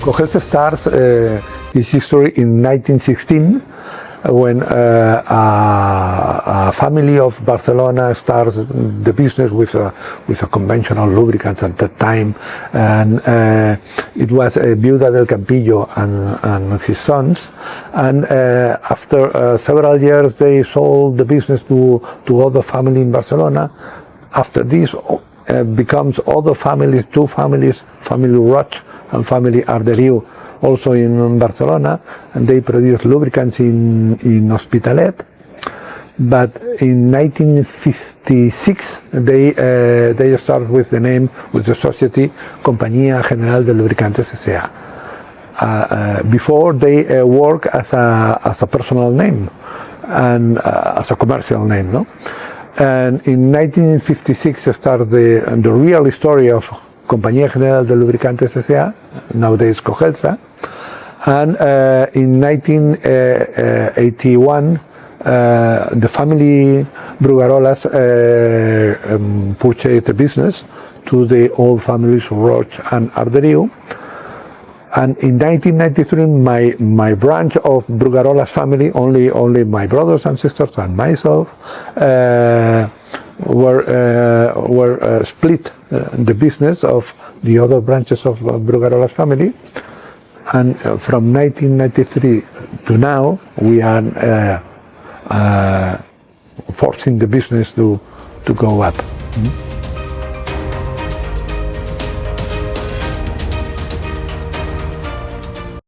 COGELSA starts its history in 1916 when a family of Barcelona starts the business with a conventional lubricants at that time, and it was Viuda del Campillo and his sons, and after several years they sold the business to other family in Barcelona. After this becomes other families, two families, family Roch and family Arderiu, also in Barcelona, and they produce lubricants in Hospitalet. But in 1956 they start with the name, with the society Compañía General de Lubricantes S.A. Before they work as a personal name and as a commercial name, no? And in 1956 starts the real story of Compañía General de Lubricantes S.A., nowadays COGELSA. And in 1981, the family Brugarolas purchased the business to the old families Roch and Arderiu. And in 1993, my branch of Brugarolas family, only my brothers and sisters and myself, were split the business of the other branches of Brugarolas family. And from 1993 to now, we are forcing the business to go up.